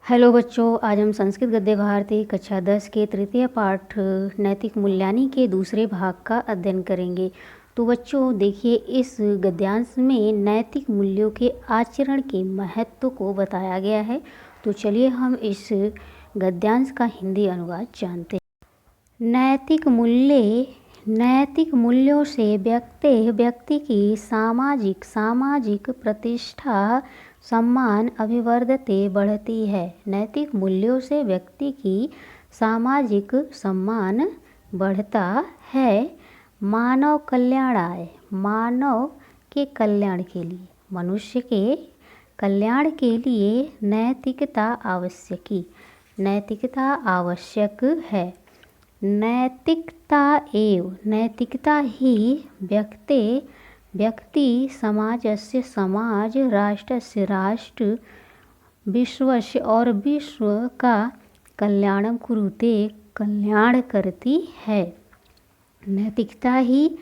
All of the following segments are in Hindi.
हेलो बच्चों, आज हम संस्कृत गद्य भारती कक्षा 10 के तृतीय पाठ नैतिक मूल्यानि के दूसरे भाग का अध्ययन करेंगे। तो बच्चों देखिए, इस गद्यांश में नैतिक मूल्यों के आचरण के महत्व को बताया गया है। तो चलिए हम इस गद्यांश का हिंदी अनुवाद जानते हैं। नैतिक मूल्यों से व्यक्ति की सामाजिक प्रतिष्ठा सम्मान अभिवर्धते बढ़ती है। नैतिक मूल्यों से व्यक्ति की सामाजिक सम्मान बढ़ता है। मानव के कल्याण के लिए, मनुष्य के कल्याण के लिए नैतिकता आवश्यक है। नैतिकता ही व्यक्ति समाजस्य समाज राष्ट्रस्य राष्ट्र विश्वस्य और विश्व का कल्याण करती है। नैतिकता ही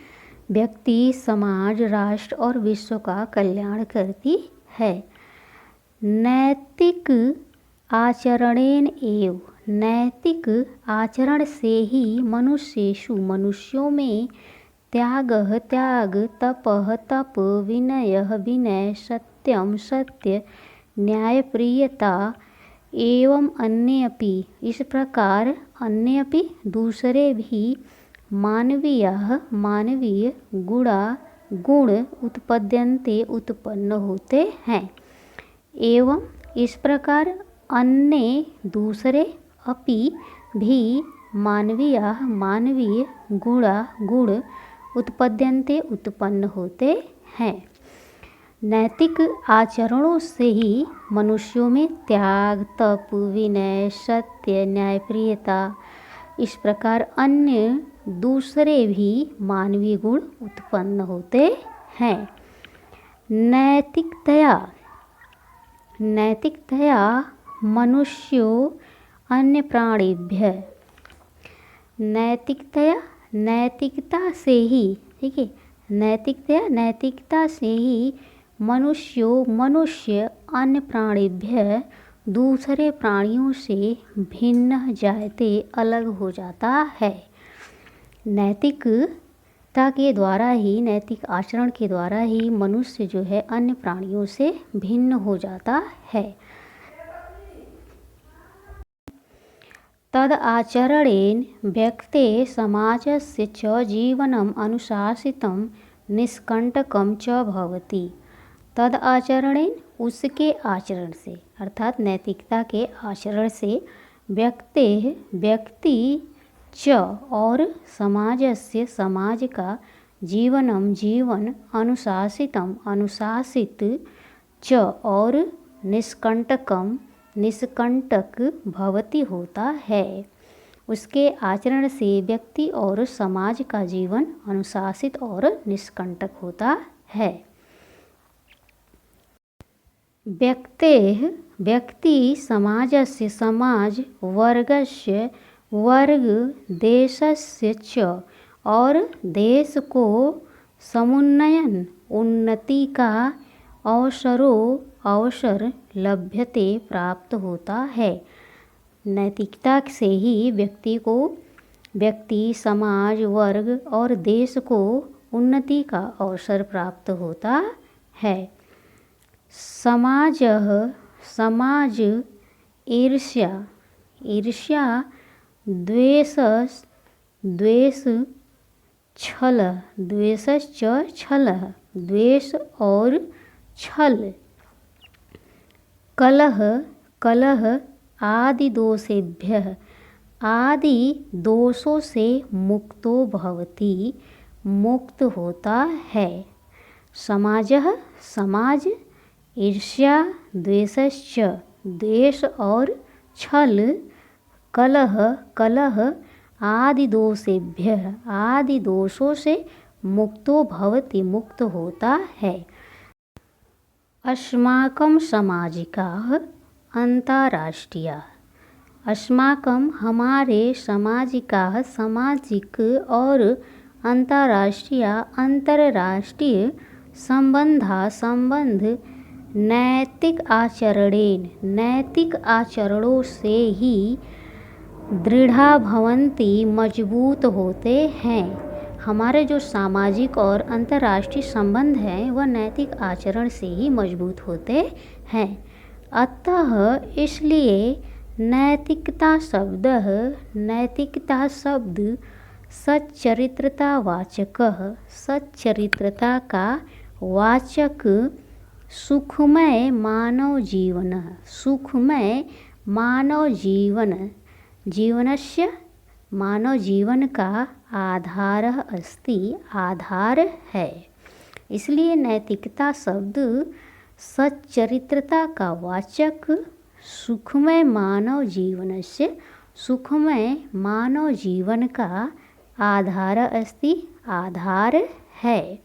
व्यक्ति समाज राष्ट्र और विश्व का कल्याण करती है। नैतिक आचरण से ही मनुष्यों में त्याग तप विनय सत्य न्यायप्रियता एवं इस प्रकार अन्य दूसरे भी मानवीय गुण उत्पन्न होते हैं। एवं इस प्रकार अन्य दूसरे भी मानवीय गुण उत्पन्न होते हैं। नैतिक आचरणों से ही मनुष्यों में त्याग तप विनय सत्य न्यायप्रियता इस प्रकार अन्य दूसरे भी मानवीय गुण उत्पन्न होते हैं। नैतिकतया मनुष्यो अन्य प्राणिभ्य नैतिकता से ही, ठीक है, नैतिकता से ही मनुष्य अन्य प्राणिभ्य दूसरे प्राणियों से भिन्न जायते अलग हो जाता है। नैतिकता के द्वारा ही, नैतिक आचरण के द्वारा ही मनुष्य जो है अन्य प्राणियों से भिन्न हो जाता है। तद आचरणेन व्यक्ते समाजस्य च जीवनम अनुशासितं निष्कंटकं च भवति। तद आचरणेन उसके आचरण से, अर्थात नैतिकता के आचरण से व्यक्ति च और समाजस्य समाज का जीवन अनुशासित च और निष्कंटक भवति होता है। उसके आचरण से व्यक्ति और समाज का जीवन अनुशासित और निष्कंटक होता है। व्यक्ति समाजस्य समाज वर्गस्य वर्ग देशस्य च और देश को समुन्नयन उन्नति का अवसर लभ्यते प्राप्त होता है। नैतिकता से ही व्यक्ति समाज वर्ग और देश को उन्नति का अवसर प्राप्त होता है। समाज ईर्ष्या द्वेष और छल कलह आदि दोषों से मुक्त होता है। समाज ईर्ष्या द्वेष और छल कलह आदि दोषों से मुक्त होता है। अस्माकं सामाजिकाः हमारे सामाजिक और अंतर्राष्ट्रीय संबंध नैतिक आचरणेन, नैतिक आचरणों से ही दृढ़ा भवन्ति, मजबूत होते हैं। हमारे जो सामाजिक और अंतर्राष्ट्रीय संबंध हैं वह नैतिक आचरण से ही मजबूत होते हैं। अतः इसलिए नैतिकता शब्द सच्चरित्रतावाचकः, सच्चरित्रता का वाचक सुखमय मानव जीवन, सुखमय मानव जीवन, जीवनस्य मानव जीवन का आधारः अस्ति, आधार है। इसलिए नैतिकता शब्द सच्चरित्रता का वाचक सुखमय मानव जीवनस्य, सुखमय मानव जीवन का आधार अस्ति, आधार है।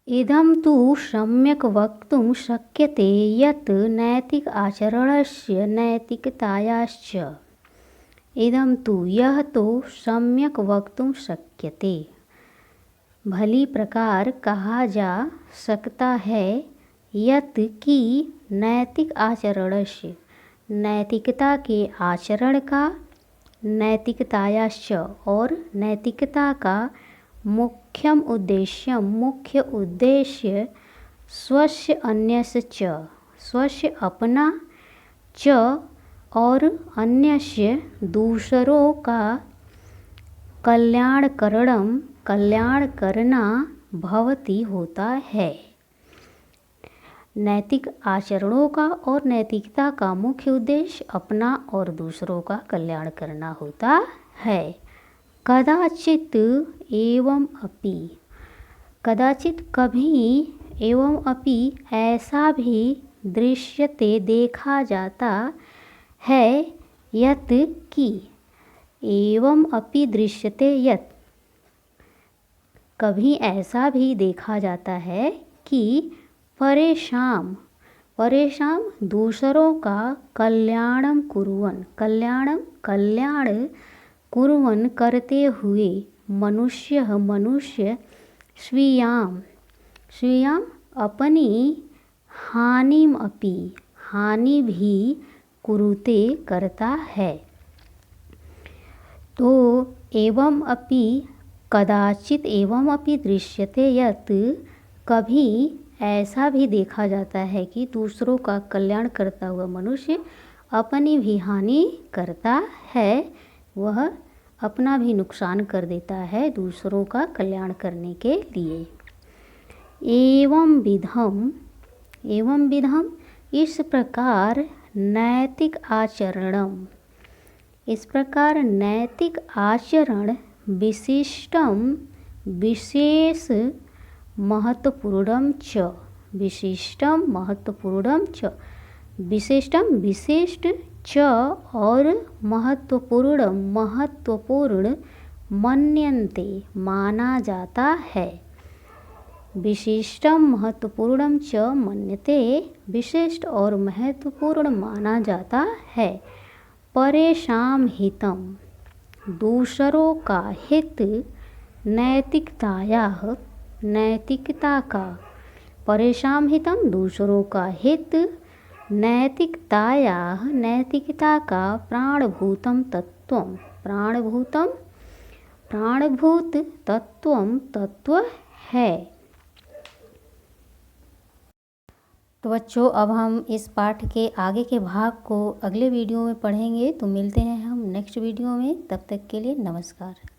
इदं तु सम्यक् वक्तुं शक्यते यत् नैतिक आचरणस्य नैतिकतायाश्च, इदं तु यह तो सम्यक् वक्तुं शक्यते, भली प्रकार कहा जा सकता है, यत् कि नैतिक आचरणस्य, नैतिकता के आचरण का, नैतिकतायाश्च और नैतिकता का मुख्यम उद्देश्य, मुख्य उद्देश्य स्वस्य अन्यस्य च, स्वस्य अपना, च और अन्यस्य दूसरों का कल्याणकरणम, कल्याण करना भवति होता है। नैतिक आचरणों का और नैतिकता का मुख्य उद्देश्य अपना और दूसरों का कल्याण करना होता है। कदाचित एवं अपि, कदाचित कभी एवं अपि ऐसा भी दृश्यते, देखा जाता है, यत् कि, एवं अपि दृश्यते यत्, कभी ऐसा भी देखा जाता है कि परेशान, परेशान दूसरों का कल्याणम कुर्वन्, कल्याणम कल्याण कुर्वन् करते हुए मनुष्यः, मनुष्य स्वीयाम, स्वीयाम अपनी हानिम अपि, हानि भी कुरुते करता है। तो एवं अपि, कदाचित एवं अपि दृश्यते यत्, कभी ऐसा भी देखा जाता है कि दूसरों का कल्याण करता हुआ मनुष्य अपनी भी हानि करता है, वह अपना भी नुकसान कर देता है दूसरों का कल्याण करने के लिए। एवं विधम, एवं विधम इस प्रकार नैतिक आचरणम, इस प्रकार नैतिक आचरण विशिष्टम, विशेष महत्वपूर्णम च, विशिष्टम महत्वपूर्णम च, विशिष्टम विशिष्ट च और महत्वपूर्ण, महत्वपूर्ण मन्यन्ते माना जाता है। विशिष्टम महत्वपूर्णम च मन्यते, विशिष्ट और महत्वपूर्ण माना जाता है। परेषां हितम, दूसरों का हित, नैतिकतायाः, नैतिकता का, परेषां हितम दूसरों का हित, नैतिकतायाः नैतिकता का प्राणभूतम तत्वम, प्राणभूतम, प्राणभूत तत्वम तत्व है। तो बच्चों अब हम इस पाठ के आगे के भाग को अगले वीडियो में पढ़ेंगे। तो मिलते हैं हम नेक्स्ट वीडियो में, तब तक के लिए नमस्कार।